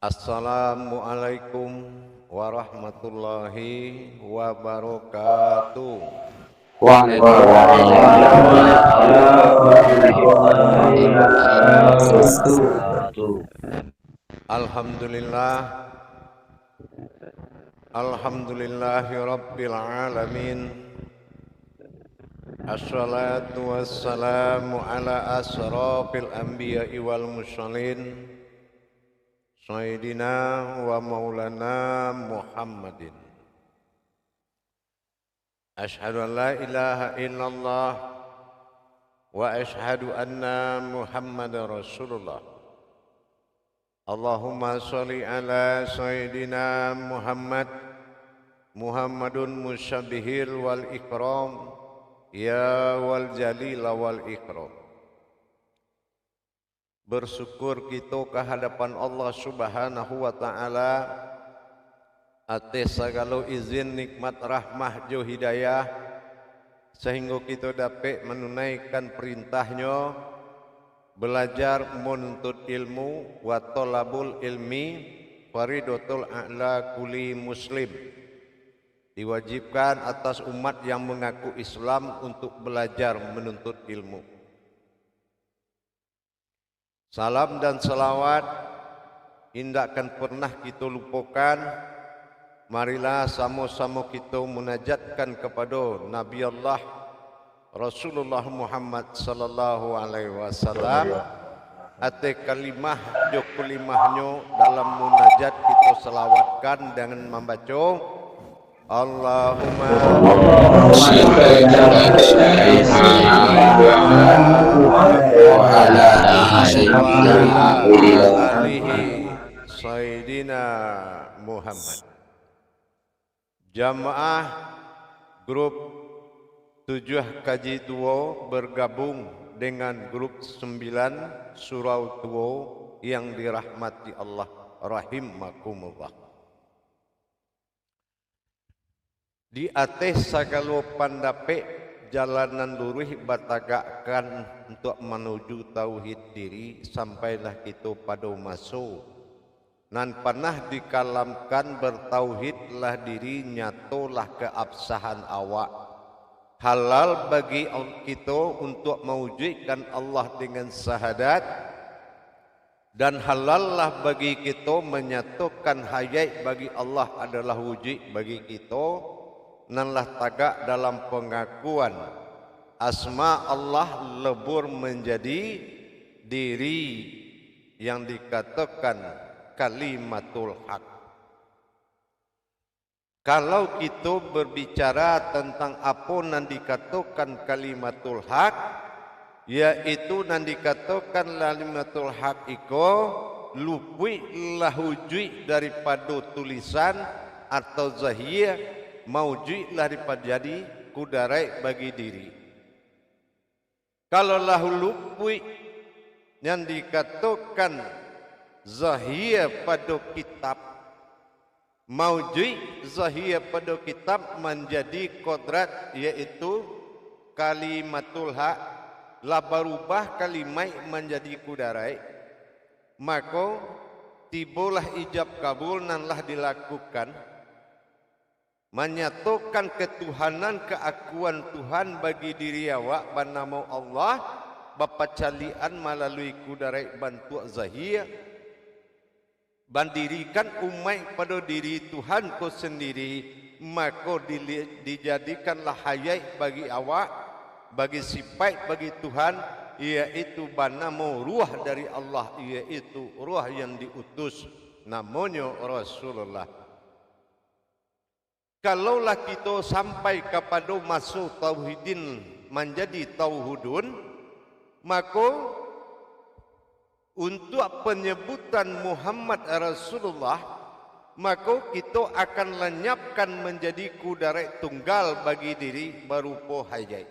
Assalamualaikum warahmatullahi wabarakatuh. Alhamdulillah, alhamdulillahi rabbil alamin. Assalatu wassalamu ala asrafil anbiya'i wal mursalin, Sayyidina wa maulana Muhammadin. Ashhadu an la ilaha illallah wa ashhadu anna Muhammadar Rasulullah. Allahumma sholli ala Sayyidina Muhammadun musyabihil wal ikram, ya wal jalila wal ikram. Bersyukur kita kehadapan Allah Subhanahu wa taala atas segala izin nikmat rahmah jo hidayah sehingga kita dapat menunaikan perintahnya belajar menuntut ilmu wa talabul ilmi faridatul a'la kulli muslim. Diwajibkan atas umat yang mengaku Islam untuk belajar menuntut ilmu. Salam dan salawat indakkan pernah kita lupakan. Marilah sama-sama kita munajatkan kepada Nabi Allah Rasulullah Muhammad sallallahu alaihi wasallam. Ate kalimah jo kalimahnya dalam munajat kita selawatkan dengan membaca Allahumma salli ala Sayyidina Muhammad. Jamaah grup 7 kaji tua bergabung dengan grup 9 surau tua yang dirahmati Allah rahimakumullah. Di atas segala pandapek jalanan lurus batagakan untuk menuju tauhid diri, sampailah kita pada masa nan pernah dikalamkan bertauhidlah diri, nyatolah keabsahan awak. Halal bagi kita untuk mewujudkan Allah dengan syahadat, dan halallah bagi kita menyatukan hayat bagi Allah adalah wujud bagi kita. Nanlah tagak dalam pengakuan asma Allah lebur menjadi diri yang dikatakan kalimatul haq. Kalau kita berbicara tentang apa yang dikatakan kalimatul haq, yaitu yang dikatakan kalimatul haq itu luputlah wujud daripada tulisan atau zahir, maujudlah daripada jadi kudarai bagi diri. Kalau lahu luput yang dikatakan zahir pada kitab, maujud zahir pada kitab menjadi kodrat, yaitu kalimatul haq, lah berubah kalimat menjadi kudarai, maka tibalah ijab kabul nanlah dilakukan, menyatukan ketuhanan keakuan Tuhan bagi diri awak bernama Allah bapa calian melalui kudarai bantu zahir, bandirikan umat pada diri Tuhan ko sendiri, maka dijadikanlah hayat bagi awak, bagi sifat bagi Tuhan, iaitu bernama ruh dari Allah, iaitu ruh yang diutus namanya Rasulullah. Kalaulah kita sampai kepada masa tauhidin menjadi tauhudun, maka untuk penyebutan Muhammad Rasulullah, maka kita akan lenyapkan menjadi kudarai tunggal bagi diri berupa hayat.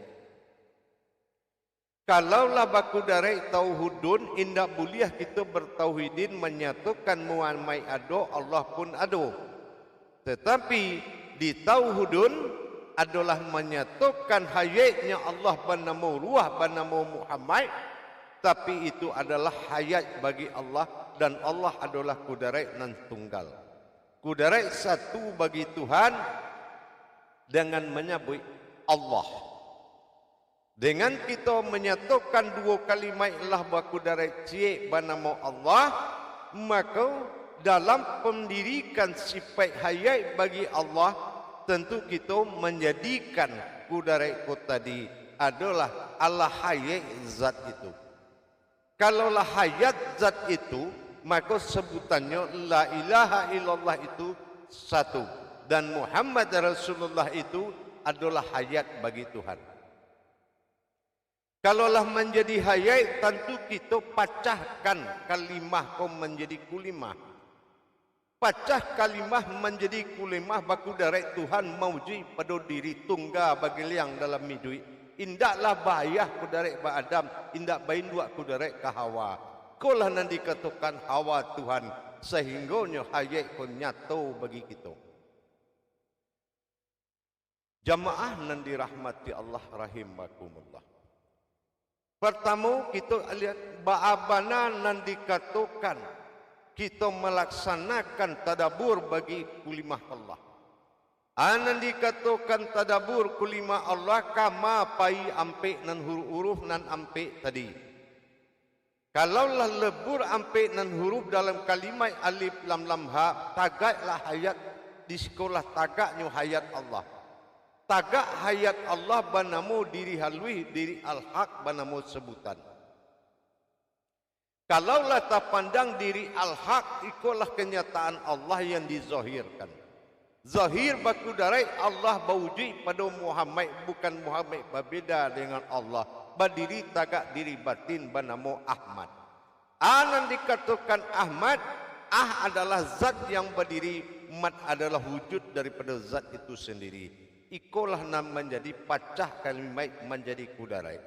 Kalaulah bakudarai tauhudun, indak boleh kita bertauhidin menyatukan Muhammad ada, Allah pun ada. Tetapi di tauhudun adalah menyatukan hayatnya Allah bernama ruh bernama Muhammad, tapi itu adalah hayat bagi Allah dan Allah adalah kudarai nan tunggal. Kudarai satu bagi Tuhan dengan menyebut Allah. Dengan kita menyatukan dua kalimat ilah berkudarai cie bernama Allah, maka dalam pendirikan sifat hayat bagi Allah, tentu kita menjadikan kudarai tadi adalah Allah hayat zat itu. Kalaulah hayat zat itu, maka sebutannya la ilaha illallah itu satu, dan Muhammad Rasulullah itu adalah hayat bagi Tuhan. Kalaulah menjadi hayat, tentu kita pecahkan kalimah kau menjadi kulimah. Pecah kalimah menjadi kulimah baku darat Tuhan mauji pada diri tunggal bagi liang dalam hidup. Indaklah bayah ku darat ba Adam, indak bain dua ku darat ke Hawa. Kaulah nan dikatakan Hawa Tuhan, sehinggonya hayat kau nyata bagi kita. Jamaah nan dirahmati Allah rahimakumullah. Pertama kita lihat ba'abana nan dikatakan kita melaksanakan tadabur bagi kulimah Allah. Anan dikatakan tadabur kulimah Allah kama pai ampe nan huruf nan ampe tadi. Kalaulah lebur ampe nan huruf dalam kalimat alif lam lam ha, tagaklah hayat di sekolah tagaknya hayat Allah. Tagak hayat Allah banamu diri halwi diri al-haq banamu sebutan. Kalaulah tak pandang diri al-haq, ikulah kenyataan Allah yang dizahirkan. Zahir baku darai Allah bauji pada Muhammad, bukan Muhammad berbeda dengan Allah. Berdiri tagak diri batin banamu Ahmad. Anan dikatakan Ahmad, adalah zat yang berdiri, mat adalah wujud daripada zat itu sendiri. Ikulah nam menjadi pecah kalimat menjadi kudarai.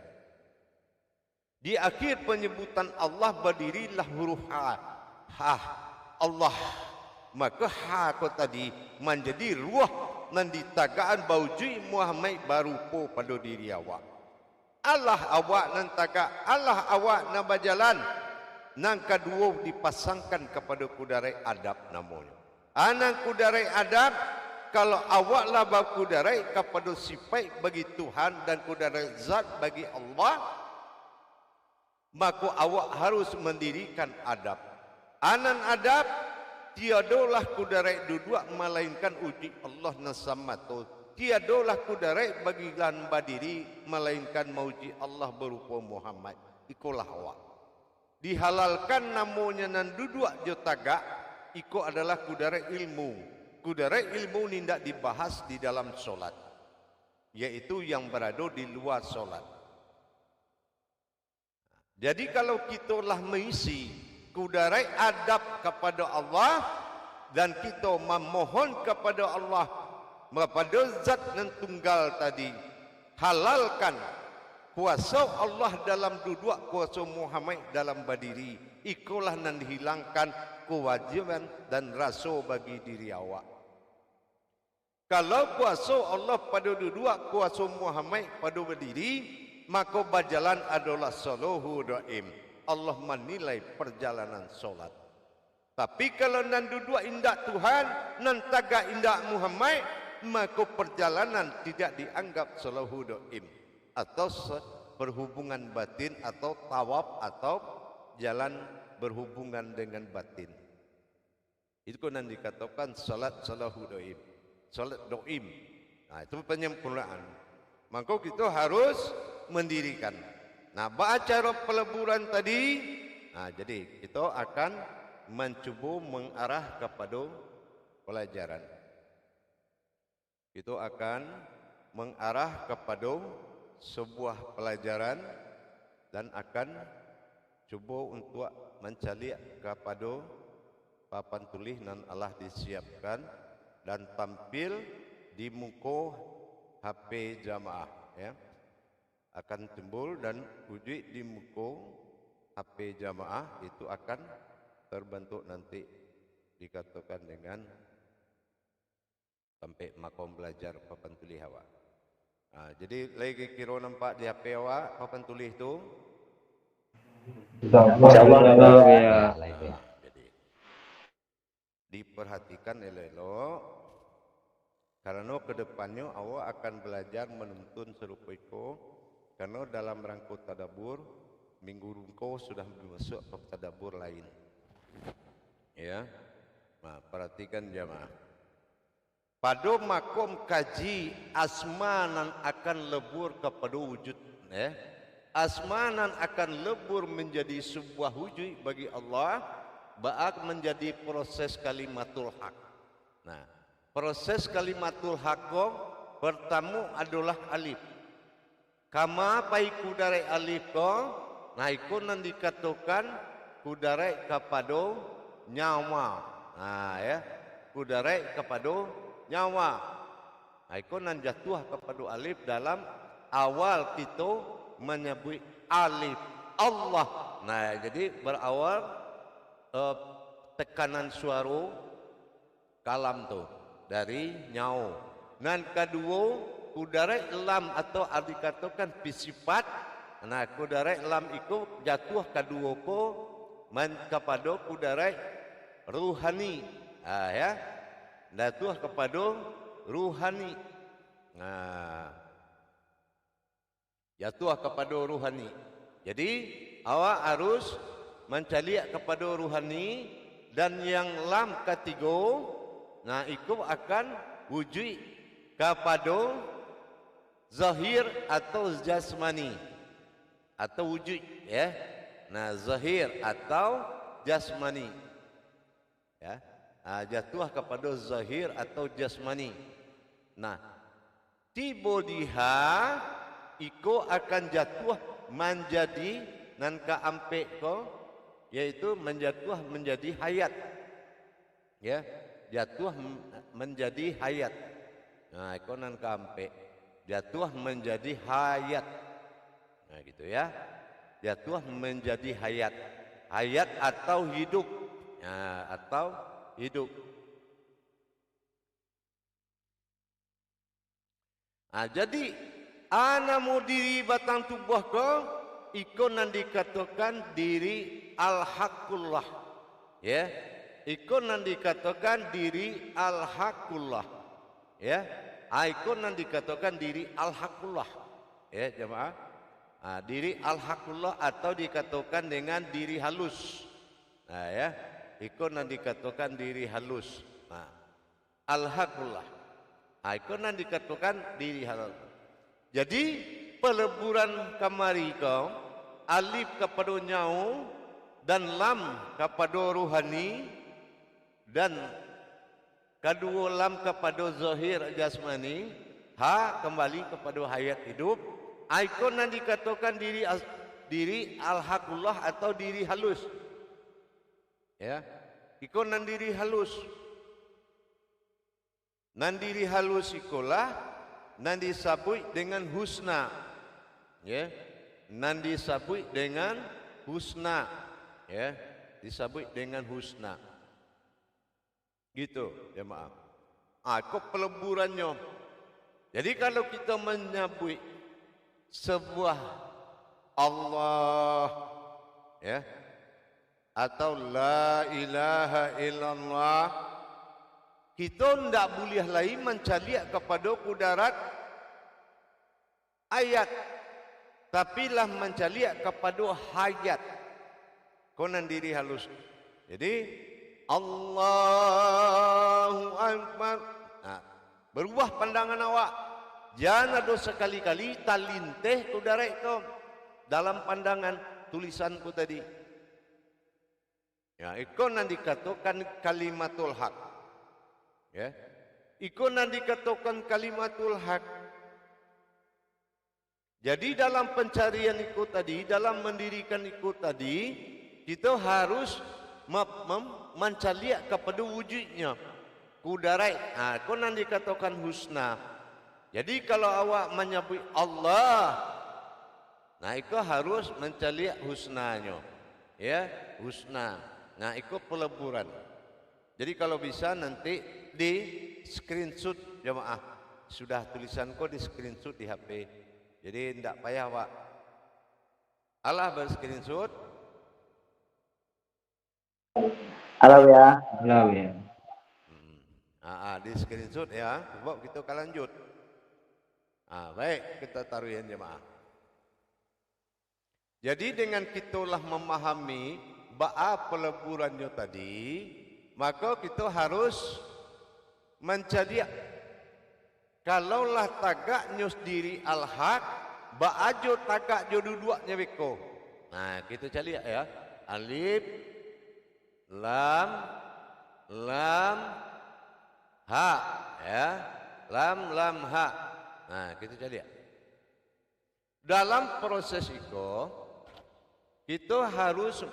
Di akhir penyebutan Allah berdirilah huruf ha. Ha Allah. Maka ha ko tadi menjadi ruah nan ditagaan bauji Muhammad barupo pada diri awak. Allah awak nan taga, Allah awak nan berjalan. Nang kedua dipasangkan kepada kudarai adab namanya. Anang kudarai adab, kalau awaklah berkudarai kepada sifat bagi Tuhan dan kudarai zat bagi Allah, maka awak harus mendirikan adab. Anan adab, tiadalah kudarai duduk melainkan uji Allah nasamato. Tiadalah kudarai bagi lan badiri melainkan mauji Allah berupa Muhammad. Ikulah awak. Dihalalkan namanya nan duduk jotaga, iku adalah kudarai ilmu. Kudarai ilmu tidak dibahas di dalam solat, yaitu yang berada di luar solat. Jadi kalau kita lah mengisi kudarai adab kepada Allah dan kita memohon kepada Allah kepada zat yang tunggal tadi, halalkan kuasa Allah dalam duduk, kuasa Muhammad dalam berdiri, ikulah nan dihilangkan kewajiban dan rasa bagi diri awak. Kalau kuasa Allah pada duduk, kuasa Muhammad pada berdiri, maka berjalan adalah salahu daim. Allah menilai perjalanan solat. Tapi kalau nan duduk indak Tuhan, nan tagak indak Muhammad, maka perjalanan tidak dianggap salahu daim. Atau berhubungan batin, atau tawaf, atau jalan berhubungan dengan batin. Itu nan dikatakan salat salahu daim. Salat doim. Nah, itu penyempurnaan. Maka kita harus mendirikan. Nah, acara peleburan tadi, nah, jadi kita akan mencuba mengarah kepada pelajaran. Kita akan mengarah kepada sebuah pelajaran dan akan cuba untuk mencari kepada papan tulis yang Allah disiapkan dan tampil di muka HP jamaah, ya. Akan timbul dan wujud di muka HP jamaah itu akan terbentuk nanti dikatakan dengan sampai makom belajar papan tulis awak. Nah, jadi lagi kira nampak di HP awak papan tulis itu. Insyaallah ya. diperhatikan elok-elok. Karena kedepannya awak akan belajar menuntun serupa itu. Karena dalam rangka tadabbur minggu rungko sudah masuk ke tadabbur lain. Ya, nah, perhatikan jamaah. Pada makom kaji asmanan akan lebur kepada wujud. Asmanan akan lebur menjadi sebuah wujud bagi Allah, baak menjadi proses kalimatul haq. Nah, proses kalimatul haq pertama adalah alif. Kama pai kudare alif ko, nah ikut nan dikatakan kudare kepada nyawa. Nah ya, kudare kepada nyawa. Nah ikut nan jatuh kepada alif dalam awal kita menyebut alif Allah. Nah, jadi berawal tekanan suara kalam tu dari nyau. Dan kedua kudara lam atau dikatakan sifat. Nah, kudara lam itu jatuh kedua ko kepada kudara ruhani. Ah ya. Jatuh kepada ruhani. Nah, jatuh kepada ruhani. Jadi awak harus mencari kepada ruhani dan yang lam ketiga, nah itu akan wujud kepada zahir atau jasmani atau wujud ya. Nah zahir atau jasmani ya. Nah, jatuh kepada zahir atau jasmani. Nah tiba diha iko akan jatuh menjadi nan ka ampe ko, yaitu menjatuh menjadi hayat. Ya, jatuh menjadi hayat. Nah, iko nan ka ampe jatuh menjadi hayat. Nah, gitu ya. Jatuh menjadi hayat. Hayat atau hidup. Ya, atau hidup. Nah, jadi anamu diri batang tubuh ko ikon nan dikatakan diri al-haqqullah ya, ikon nan dikatakan diri al-haqqullah ya, ikon nan dikatakan diri al-haqqullah ya jemaah. Nah, diri al-haqqullah atau dikatakan dengan diri halus. Nah ya, ikon nan dikatakan diri halus. Nah, al-haqqullah. Ikon nan dikatakan diri halus. Jadi peleburan kamari kau alif kepada nyau dan lam kepada ruhani dan kedua lam kepada zahir jasmani, ha kembali kepada hayat hidup. Ikon yang dikatakan diri al-haqqullah atau diri halus. Ya, ikon nan diri halus. Nan diri halus ikolah nan disebut dengan husna ya, nan disebut dengan husna ya, disebut dengan husna gitu ya maaf. Kok peleburannya. Jadi kalau kita menyebut sebuah Allah ya atau la ilaha illallah, kita tidak boleh lagi mencari kepada kudarat ayat, tapi lah mencari kepada hayat. Konan diri halus. Jadi Allahu Akbar. Nah, berubah pandangan awak. Jangan ada sekali-kali talinteh kudarat itu dalam pandangan tulisanku tadi. Ya, ikon yang dikatakan kalimatul haq. Ya, ikon yang dikatakan kalimatul haq. Jadi dalam pencarian ikut tadi, dalam mendirikan ikut tadi, kita harus mencari kepada wujudnya. Kudarai, ikon yang dikatakan husna. Jadi kalau awak menyebut Allah, nah itu harus mencari husnanya. Ya, husna. Nah, itu peleburan. Jadi kalau bisa nanti di screenshot jemaah. Sudah tulisanku di screenshot di HP. Jadi tidak payah Pak. Allah berscreenshot. Halo ya. Halo ya. Di screenshot ya. Sebab kita akan lanjut. Baik, kita taruhin jemaah. Jadi dengan kitalah memahami ba'a peleburannya tadi, maka kita harus mencari kalaulah tagak nyus diri al-haq, ba'ajo tagak jo dua-duanya beko. Nah, kita cari ya. Alif, lam, ha, ya. Lam, ha. Nah, kita cari ya. Dalam proses itu, kita harus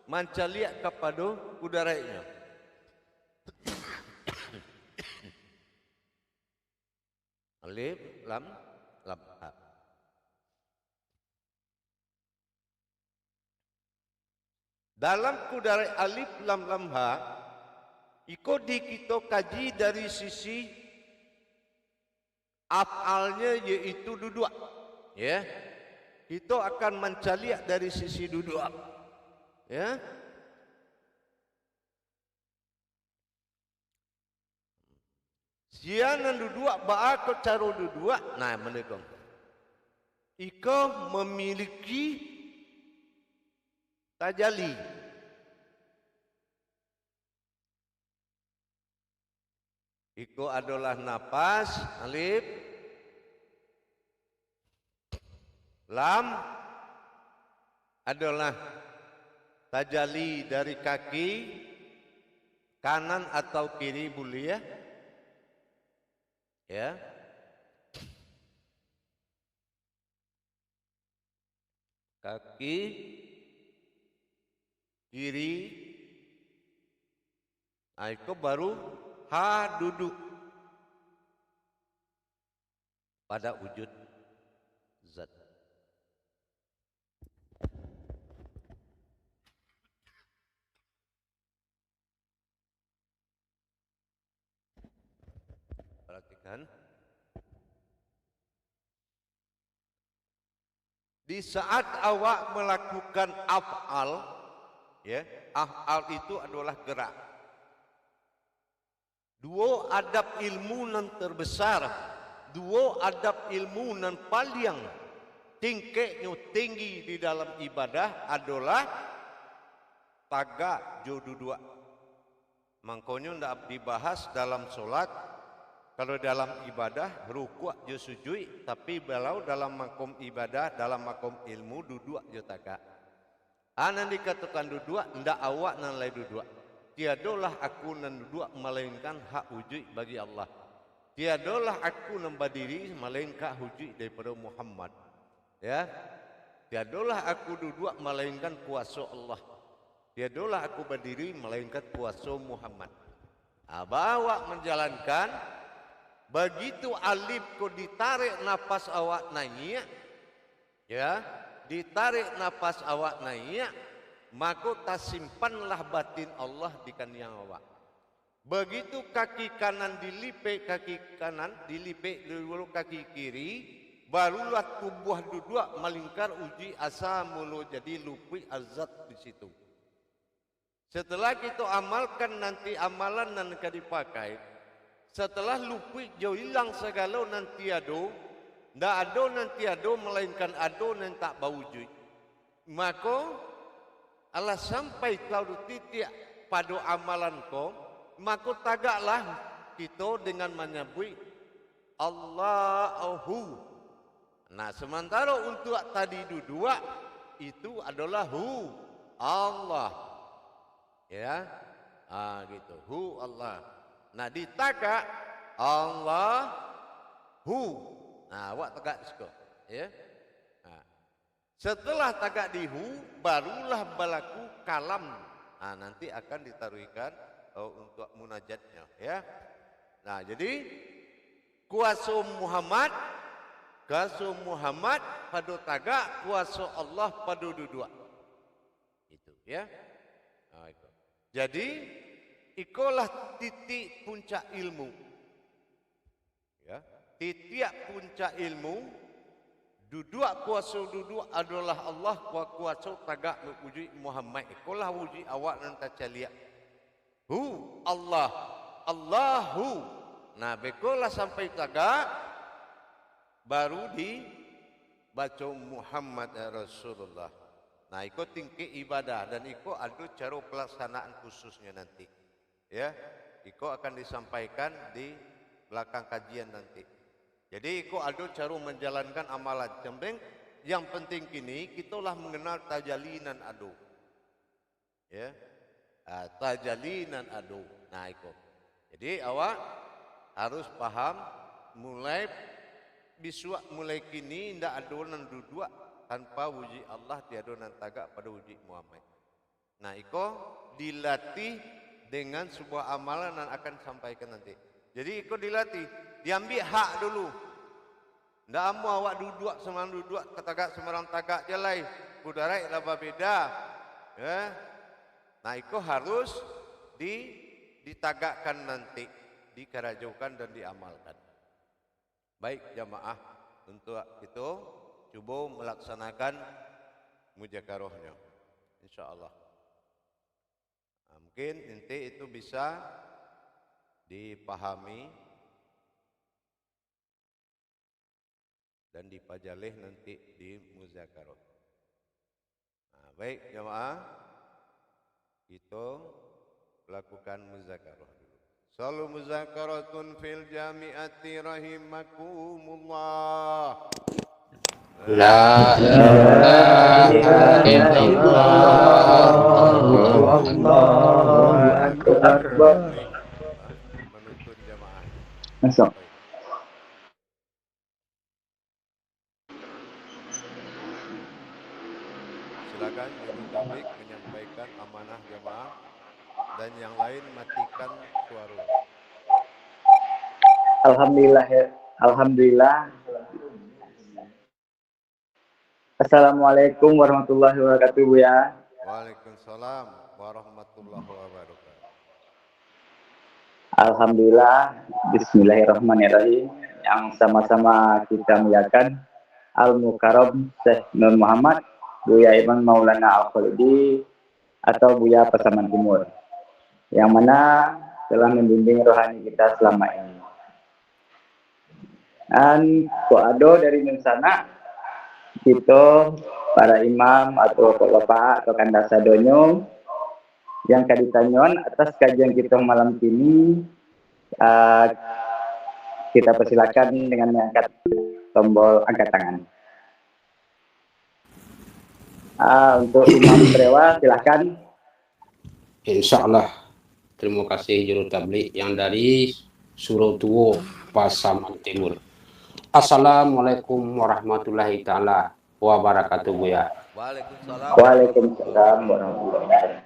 mencari kepada udaranya. Alif, lam, ha. Dalam kudarai alif, lam, ha, iko di kita kaji dari sisi af'alnya yaitu duduk. Ya, kita akan mencari dari sisi duduk. Ya. Sianan duduk ba'a ko caro duduk. Nah, menegong. Iko memiliki tajali. Iko adalah napas, alif, lam adalah tajali dari kaki kanan atau kiri boleh ya. Ya. Kaki kiri. Itu baru ha duduk pada wujud zat. Perhatikan. Di saat awak melakukan af'al, ya, af'al itu adalah gerak. Dua adab ilmu nan terbesar, dua adab ilmu nan paling tingkatnya tinggi di dalam ibadah adalah taga jo duduk. Makanya ndak dibahas dalam solat. Kalau dalam ibadah rukuk jo sujud, tapi kalau dalam makom ibadah, dalam makom ilmu duduk jo taga. Anan dikatakan duduk, ndak awak nan lai duduk. Tiadalah aku nan duduk melainkan hak wujud bagi Allah. Tiadalah aku nan berdiri melainkan wujud daripada Muhammad. Ya. Tiadalah aku duduk melainkan kuasa Allah. Tiadalah aku berdiri melainkan kuasa Muhammad. Bawa menjalankan. Begitu alif ko ditarik nafas awak naik, ya, ditarik nafas awak naik, maka tersimpanlah batin Allah di kaniang awak. Begitu kaki kanan dilipik kaki kanan, dilipik dulu kaki kiri, barulah tubuh duduk melingkar uji asa mulu jadi lupi azat di situ. Setelah kita amalkan nanti amalan nan akan dipakai. Setelah lupi jauh hilang segala nanti ado, ndak ado nanti ado melainkan ado nan tak berwujud. Maka Allah sampai tahu titik pada amalan kau, maka tagaklah kita dengan menyebut Allahu. Nah, sementara untuk tadi duduk itu adalah hu Allah. Ya. Gitu. Hu Allah. Nah, ditagak Allah hu. Nah, awak tagak sikit, ya. Nah, setelah tagak di hu, barulah berlaku kalam. Nah, nanti akan ditaruhkan untuk munajatnya, ya. Nah, jadi kuasa Muhammad pada tagak, kuasa Allah pada duduk. Itu, ya. Nah, itu. Jadi ikolah titik puncak ilmu. Ya, titik puncak ilmu. Duduk kuasa duduk adalah Allah, kuasa tagak wujud Muhammad. Ikolah wujud awak nanti caliak. Hu Allah, Allahu. Nah, bekolah sampai tagak baru dibaca Muhammad Rasulullah. Nah, ikut tinggi ibadah dan ikut ada cara pelaksanaan khususnya nanti. Ya, ikut akan disampaikan di belakang kajian nanti. Jadi ikut ada cara menjalankan amalan. Yang penting kini kitalah mengenal tajalinan adu. Ya, tajalinan adu. Nah, ikut. Jadi awak harus paham mulai biswa mulai kini ndak adonan duduk tanpa wuji Allah tiadonan tagak pada wuji Muhammad. Nah, iko dilatih dengan sebuah amalan yang akan sampaikan nanti. Jadi iko dilatih, diambil hak dulu. Ndak amu awak duduk semarang duduk ketagak semarang tagak jalai. Budarai lah beda. Ya. Nah, iko harus ditagakkan nanti, dikarajaukan dan diamalkan. Baik jamaah, untuk itu coba melaksanakan mujakarohnya, insyaallah. Nah, mungkin nanti itu bisa dipahami dan dipajalih nanti di muzakaroh. Nah, baik jamaah, kita lakukan muzakaroh. Salu muzakaratun fil jami'ati rahimakumullah. La ilaha illallah Allahu akbar. Menuntun jamaah. Masuk. Silakan Juru Tablik menyampaikan amanah jamaah dan yang lain matikan suara. Alhamdulillah ya. Alhamdulillah. Assalamualaikum warahmatullahi wabarakatuh, Bu ya. Waalaikumsalam warahmatullahi wabarakatuh. Alhamdulillah. Bismillahirrahmanirrahim. Yang sama-sama kita muliakan Al-Mukarram Syekh Nur Muhammad Buya Iman Maulana Al-Khalidi atau Buya Pasaman Timur, yang mana telah membimbing rohani kita selama ini. Dan doa dari sana kita para imam atau bapak atau kanda sadonyo yang kaditanyon atas kajian kita malam ini, kita persilakan dengan mengangkat tombol angkat tangan. Untuk Imam Trewa silakan. Insyaallah. Terima kasih Juru Tablik yang dari Surau Tuwo Pasaman Timur. Assalamualaikum warahmatullahi taala wabarakatuh, Bu ya. Waalaikumsalam. Waalaikumsalam warahmatullahi wabarakatuh.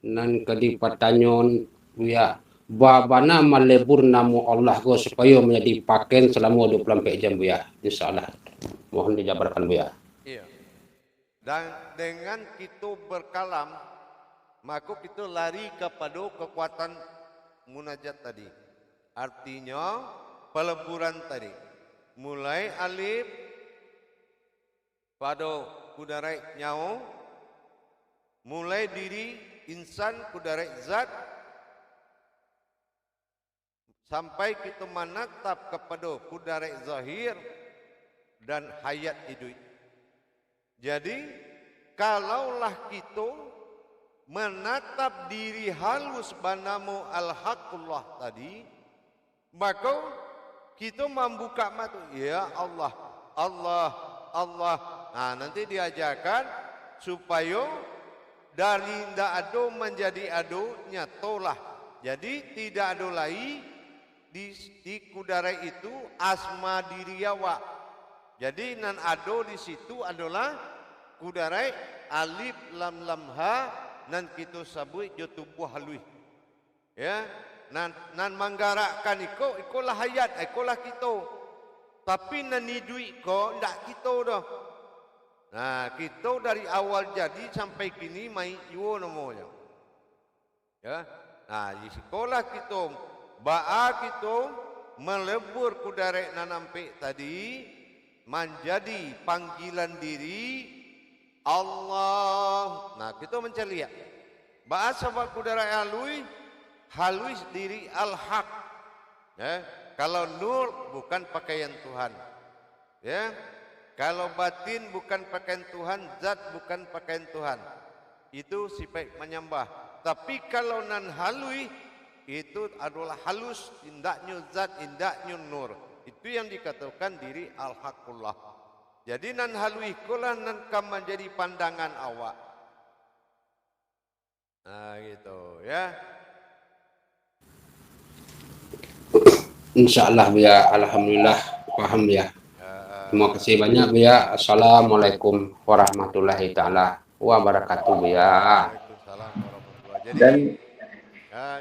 Nan kadi pertanyaan Bu ya. Babana malebur namu Allah go supaya menjadi pakaian selama 24 jam, Bu ya. Insyaallah. Mohon dijabarkan, Bu ya. Iya. Dan dengan kita berkalam, maka kita lari kepada kekuatan munajat tadi. Artinya peleburan tadi. Mulai alif pada kudarai nyawa, mulai diri insan kudarai zat, sampai kita menatap kepada kudarai zahir dan hayat hidup. Jadi kalaulah kita menatap diri halus banamu al-haqullah tadi, maka kita membuka mata, ya Allah, Allah, Allah. Nah, nanti diajarkan supaya dari tidak ada menjadi ada nyatolah. Jadi tidak ada lagi di kudarai itu asma diri awak. Jadi nan ado di situ adalah kudarai alif lam lam ha nan kita sabui jo tubuh halui. Ya, nan manggarakkan ikolah hayat, ikolah kita. Tapi nan nidui ko ndak kita dah. Nah, kita dari awal jadi sampai kini mai yo namanya. Ya. Nah, di sekolah kita ba'a kita melebur kudarai nan ampe tadi menjadi panggilan diri Allah. Nah, kita mencari ya. Bahasa kudarai halui diri al-haq. Ya, kalau nur bukan pakaian Tuhan. Ya, kalau batin bukan pakaian Tuhan, zat bukan pakaian Tuhan. Itu sifat menyembah. Tapi kalau nan halui itu adalah halus, indaknya zat, indaknya nur. Itu yang dikatakan diri al-haqqullah. Jadi nan halui kulah nan kam menjadi pandangan awak. Nah gitu ya. Insyaallah Buya, alhamdulillah paham ya. Terima kasih banyak Buya. Assalamualaikum warahmatullahi taala wabarakatuh Buya. Waalaikumsalam warahmatullahi.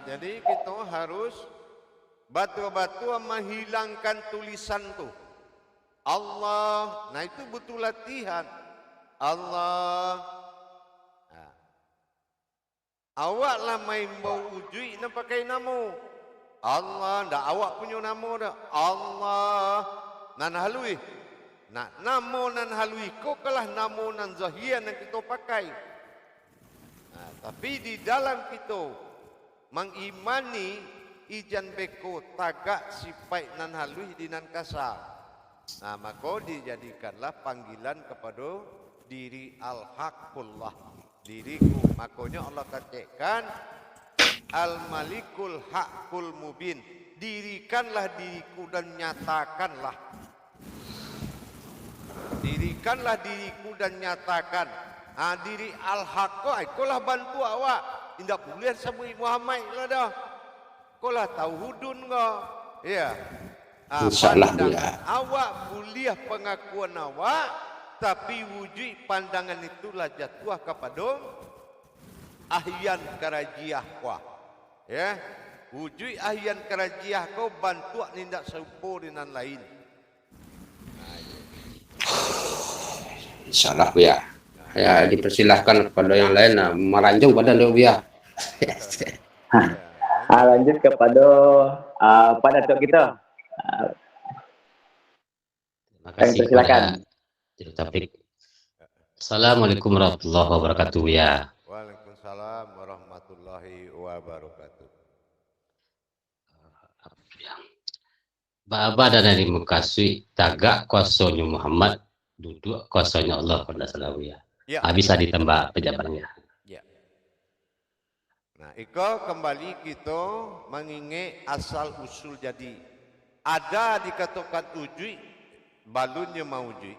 Jadi kita harus batu-batu menghilangkan tulisan tuh. Allah, nah itu butuh latihan. Allah. Nah, awaklah main bau ujui nak pakai nama. Allah, ndak awak punya nama dah. Allah, nan halui. Nah, nama nan halui ko kalah nama nan zahir yang kita pakai. Nah, tapi di dalam kita mengimani ijan beko tagak sifat nan halui di nan kasar. Nah, maka dijadikanlah panggilan kepada diri al-haqqullah, diriku. Makanya Allah katakan al-malikul haqqul mubin, dirikanlah diriku dan nyatakanlah. Dirikanlah diriku dan nyatakan. Diri al-haqqo, ikolah bantu awak. Tidak boleh sebut Muhammad lah dah. Kolah tahu hudun kau. Ya. Insyaallah Buya. Awak boleh pengakuan awak, tapi wujud pandangan itulah jatuh kepada ahyan kerajiah kau. Ya. Wujud ahyan kerajiah kau bantu nindak serupa dengan lain. Insyaallah Buya. Ya, dipersilahkan kepada yang lain meranjung badan dulu Buya. Lanjut kepada Pak Datuk kita. Terima kasih silakan. kepada Taufik. Assalamualaikum warahmatullahi wabarakatuh ya. Waalaikumsalam warahmatullahi wabarakatuh. Baba dan dari mukasui tagak kuasanya Muhammad, duduk kuasanya Allah pada selalu ya. Ya. Bisa ditambah pejabatnya. Ya. Nah, iko kembali kita mengingat asal usul jadi. Ada dikatakan ujui, balunnya mau ujui.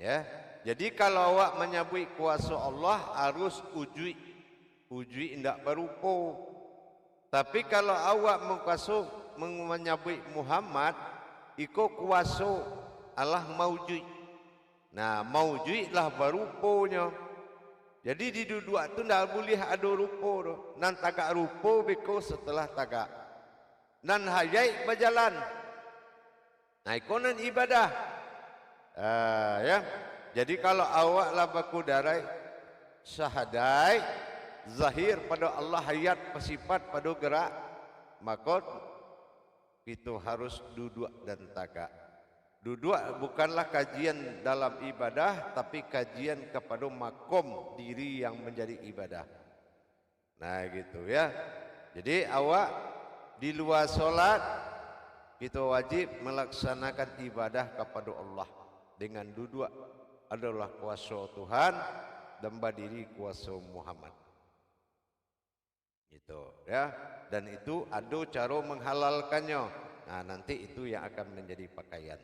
Ya. Jadi kalau awak menyebut kuasa Allah harus ujui. Ujui tidak berupa. Tapi kalau awak menyebut Muhammad, iko kuasa Allah maujud. Nah, maujud lah berupanya. Jadi di dua tu tidak boleh ada rupa tu. Nan tagak rupa beko setelah tagak. Nan hayai berjalan. Nah, iko nan ibadah. Ya. Jadi kalau awak lah baku darai syahadai zahir pada Allah, hayat pesifat pada gerak, maka itu harus duduk dan tagak. Duduk bukanlah kajian dalam ibadah, tapi kajian kepada makom diri yang menjadi ibadah. Nah gitu ya. Jadi awak di luar solat, kita wajib melaksanakan ibadah kepada Allah dengan duduk adalah kuasa Tuhan dan berdiri kuasa Muhammad. Gitu ya. Dan itu ada cara menghalalkannya. Nah, nanti itu yang akan menjadi pakaian.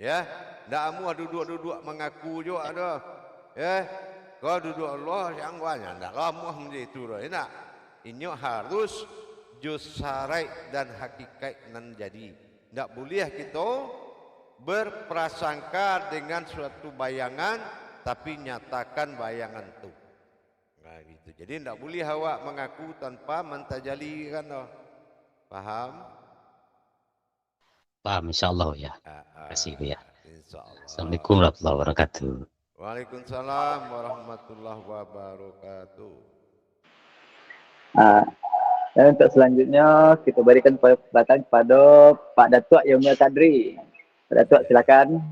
Ya, ndak amu duduk-duduk mengaku jo ada. Ya, kau duduk Allah yang banyak ndak lama menjadi itu dah. Enak. Ini harus jus syarai dan hakikat nan jadi. Ndak boleh kita berprasangka dengan suatu bayangan tapi nyatakan bayangan itu. Nah gitu. Jadi tidak boleh awak mengaku tanpa mentajali kan. Paham? Paham insyaallah ya. Terima kasih ya. Insyaallah. Assalamualaikum warahmatullahi wabarakatuh. Waalaikumsalam warahmatullahi wabarakatuh. Dan untuk selanjutnya kita berikan kesempatan kepada Pak Datuk Yaumil Kadri. Pak Datuk silakan.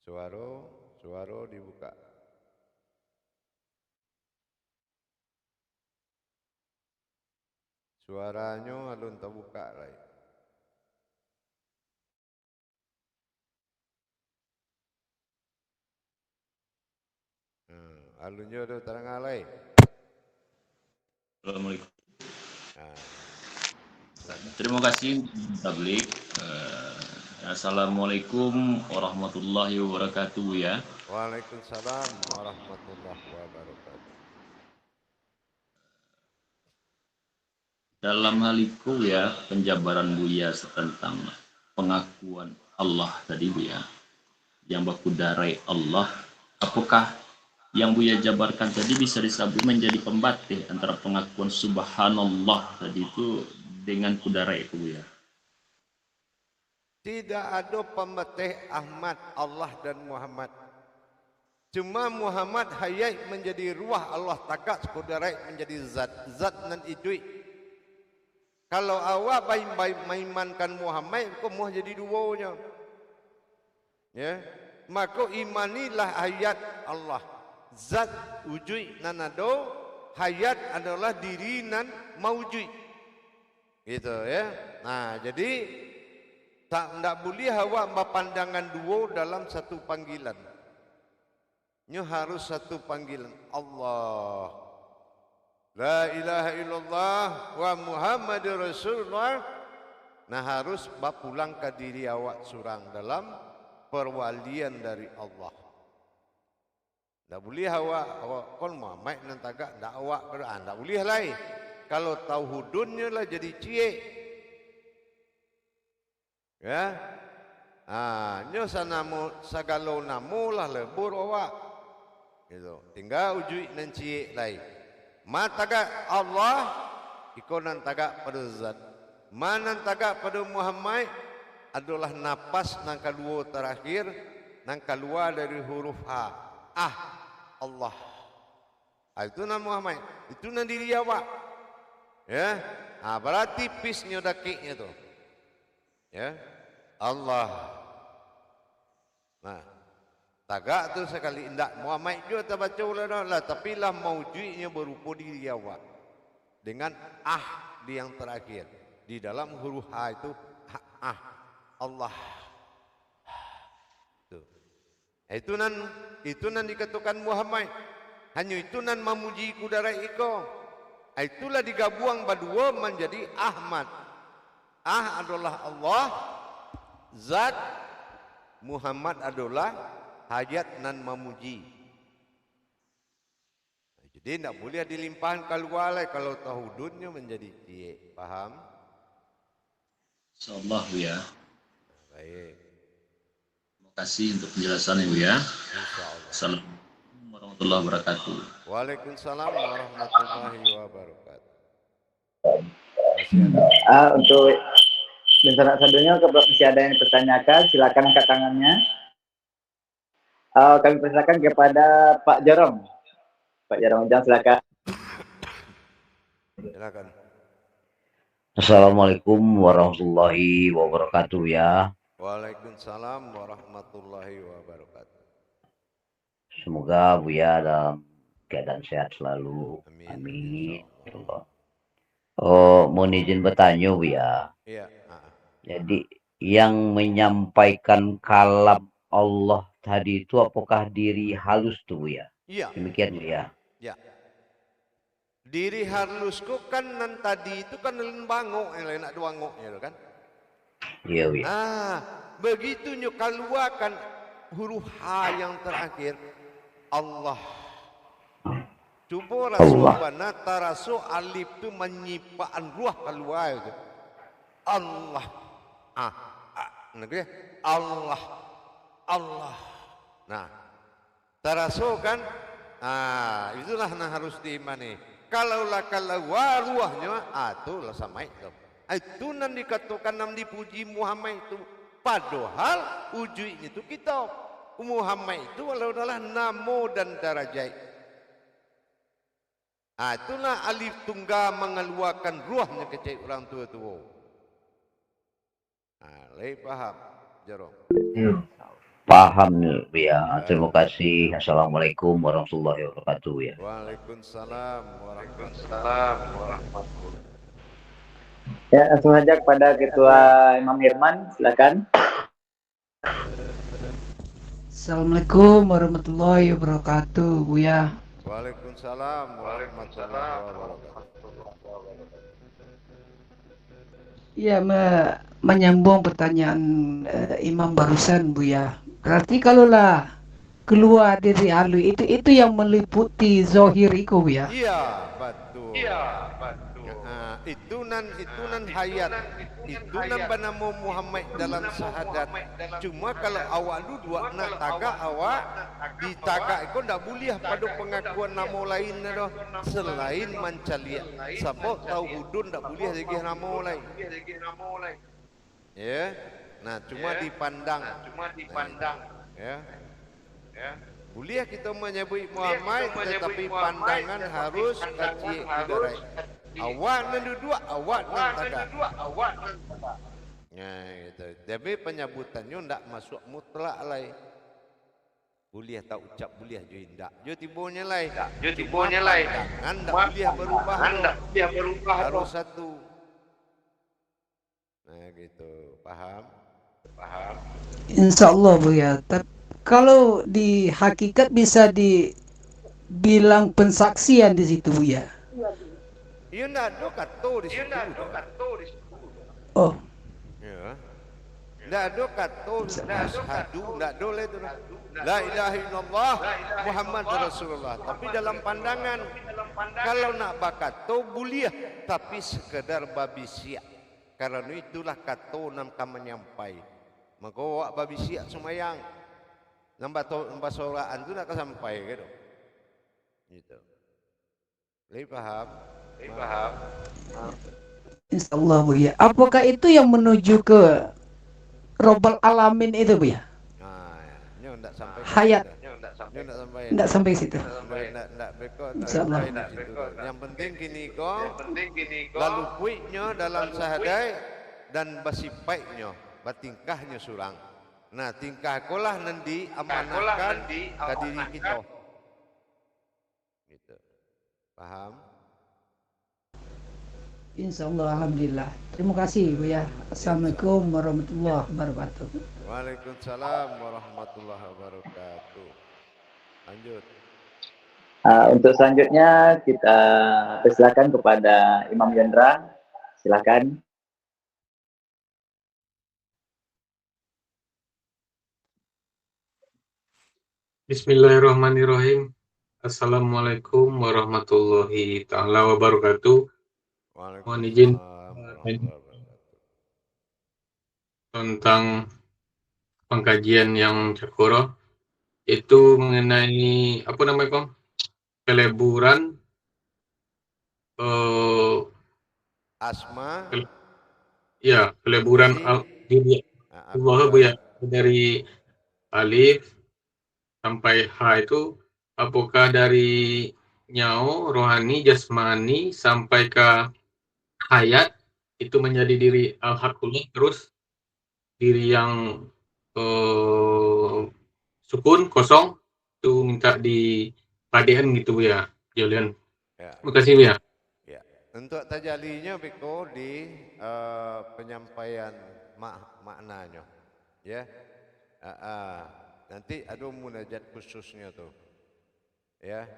Suara Suara dibuka. Suaranya alun terbuka lah. Alunnya ada terang alai. Assalamualaikum. Nah, Terima kasih tablik. Assalamualaikum warahmatullahi wabarakatuh ya. Waalaikumsalam warahmatullahi wabarakatuh. Dalam hal itu ya penjabaran Buya tentang pengakuan Allah tadi Buya, yang baku darai Allah, apakah yang Buya jabarkan tadi bisa disebut menjadi pembatik antara pengakuan Subhanallah tadi itu dengan kudarai itu Buya? Tidak ada pembetih Ahmad, Allah dan Muhammad. Cuma Muhammad hayat menjadi ruah Allah tagak sekudarai menjadi zat. Zat nan ijui. Kalau awak baik-baik maimankan Muhammad, kau mau jadi duanya. Ya, maka imanilah hayat Allah. Zat ujui nanado, hayat adalah diri nan maujui. Gitu ya. Nah, jadi tak boleh awak berpandangan dua dalam satu panggilan. Ini harus satu panggilan. Allah, la ilaha illallah wa Muhammadur Rasulullah. Nah, harus pulang ke diri awak surang dalam perwalian dari Allah. Tak boleh awak kon Muhammad nan tagak ndak awak Quran, tak boleh lai. Kalau tauhidunnya lah jadi cie. Ya, nyo sanamu sagalo namu lah lebur awak, gitu. Tinggal ujui nan cie lai. Mataga Allah, iko nan tagak pada zat. Mana tagak pada Muhammad adalah napas nan kedua terakhir, nan keluar dari huruf H. Allah. Itu nan Muhammad. Itu nan diri awak. Ya, berarti pisnya dakiknya tu. Ya, Allah. Nah, tagak tu sekali indak Muhammad juga tak baca lah, tapi lah maujudnya berupa diri awak dengan di yang terakhir di dalam huruf H itu Allah. Tuh. Itu nan dikatakan Muhammad. Hanya itu nan memuji kudara iko. Itulah digabung berdua menjadi Ahmad. Adalah Allah, zat. Muhammad adalah hayat nan memuji. Jadi tidak boleh dilimpahkan keluar kalau tauhidnya menjadi cie. Paham? Insyaallah ya. Baik. Terima kasih untuk penjelasannya ya. Insyaallah. Assalamualaikum warahmatullahi wabarakatuh. Waalaikumsalam warahmatullahi wabarakatuh. Masih ada. Untuk bintang selanjutnya, kalau masih ada yang dipertanyakan, silakan angkat tangannya. Kami persilakan kepada Pak Jarong. Pak Jarong, silakan. Silakan. Assalamualaikum warahmatullahi wabarakatuh ya. Waalaikumsalam warahmatullahi wabarakatuh. Semoga Buya dalam keadaan sehat selalu. Amin. Amin. Ya Allah. Mohon izin bertanya Buya. Iya. Jadi yang menyampaikan kalam Allah tadi itu apakah diri halus tuh Buya? Iya. Demikian Buya. Ya. Diri halusku kan nan tadi itu kan bangok yang lain nak duangok ya kan? Iya Buya. Begitu nyo keluarkan huruf H yang terakhir Allah. Cuba rasulana tarasu alif tu menyipaan ruah keluar itu. Allah. Allah. Allah. Nah, tarasu kan? Itulah yang harus diimani. Kalaulah keluar ruahnya, itulah sama itu. Itu nan dikatakan nam dipuji Muhammad itu. Padahal ujungnya itu kita. Muhammad itu walau adalah namo dan darajat. Itulah alif tunggal mengeluarkan ruahnya kecil orang tua-tua. Lagi paham, Jarong? Paham ya. Terima kasih. Assalamualaikum warahmatullahi wabarakatuh ya. Waalaikumsalam warahmatullahi Ya, langsung saja kepada Ketua Imam Irman, silakan. Assalamualaikum warahmatullahi wabarakatuh, Buya. Waalaikumsalam warahmatullahi wabarakatuh. Ya, menyambung pertanyaan Imam barusan, Buya. Berarti kalaulah keluar dari halu itu yang meliputi zohir itu, Buya. Iya, betul. Itu nan hayat. Itu nan banamu Muhammad dalam syahadat. Cuma kalau awak dua nak tagak awak di tagak itu ndak boleh pada pengakuan nama lain dah selain mancalia. Siapa tahu hudun ndak boleh lagi nama lain. Ya. Nah, cuma dipandang. Ya. Boleh kita menyebut Muhammad, tetapi pandangan harus kecil didarai. Awak nan dua, awak nan tagak. Nah, gitu. Tapi penyebutannya ndak masuk mutlak lai. Boleh tak ucap boleh jo indak. Jo tibonya lai. Jangan ndak boleh berubah. Harus satu. Nah, gitu. Paham? Insya-Allah, Buya. Kalau di hakikat bisa dibilang pensaksian di situ, Buya. Ia ndak ada kata di situ. Oh, Ya. Ndak ada kata asyhadu, ndak boleh tu. La ilaha illallah Muhammad Rasulullah. Tapi dalam pandangan kalau nak bakato boleh, tapi sekedar babi siap. Karena itulah kata nam kam menyampai. Maka awak babi siap semayang. Nambah soraan tu nak sampai gitu. Gitu. Lagi paham? insyaallah, Buya. Apakah itu yang menuju ke Rabbal Alamin itu, Buya? Nah, nyo ndak sampai Hayat. Nyo ndak sampai. Enggak sampai situ. Ndak beko. Insyaallah. Yang penting kini ko lalu kuitnya dalam sahadai dan basipaitnya, batingkahnya surang. Nah, tingkah kolah nanti amanahkan ke diri kita. Gitu. Paham? Insyaallah, alhamdulillah. Terima kasih, Buya. Assalamualaikum warahmatullahi wabarakatuh. Waalaikumsalam warahmatullahi wabarakatuh. Lanjut. Untuk selanjutnya kita persilakan kepada Imam Yandra, silakan. Bismillahirrahmanirrahim. Assalamualaikum warahmatullahi ta'ala wabarakatuh. Mohon izin tentang pengkajian yang cakura itu mengenai apa namanya Kom? Peleburan Asma. Ya, peleburan diri Allah, Buya, dari alif sampai H itu apakah dari nyau, rohani, jasmani sampai ke hayat itu menjadi diri al-haqqullah, terus diri yang sukun kosong itu minta di padean gitu ya, Julian. Ya. Terima kasih ya. Ya. Untuk tajalinya beko di penyampaian maknanya. Ya. Nanti ada munajat khususnya tuh. Ya.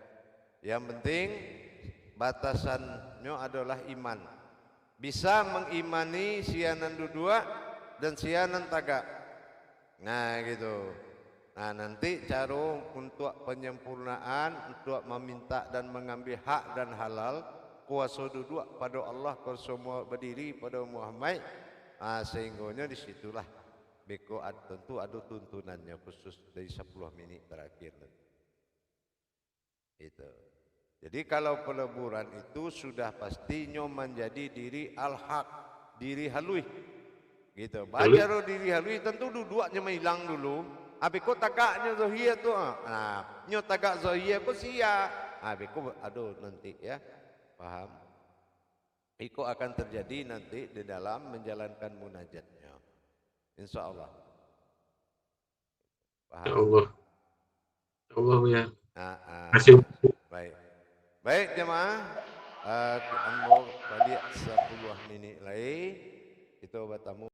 Yang penting batasannya adalah iman. Bisa mengimani sianan dua dan sianan tagak. Nah gitu. Nah nanti cara untuk penyempurnaan, untuk meminta dan mengambil hak dan halal, kuasa duduk pada Allah, kuasa berdiri pada Muhammad. Sehingganya disitulah beko tentu ada tuntunannya khusus dari 10 menit terakhir. Itu. Jadi kalau peleburan itu sudah pastinya menjadi diri al-haq, diri halui. Gitu. Baca diri halui tentu duduknya hilang dulu. Habis kau tagaknya zahir tu. Nah, nyo tagak zahir pun sia. Habis kau aduh nanti ya. Paham? Itu akan terjadi nanti di dalam menjalankan munajatnya. Insyaallah. Ya Allah. Ya Allah Buya. Ah, Terima kasih. baik. Baik jemaah, ambo balik 10 minit lagi. Kita bertemu.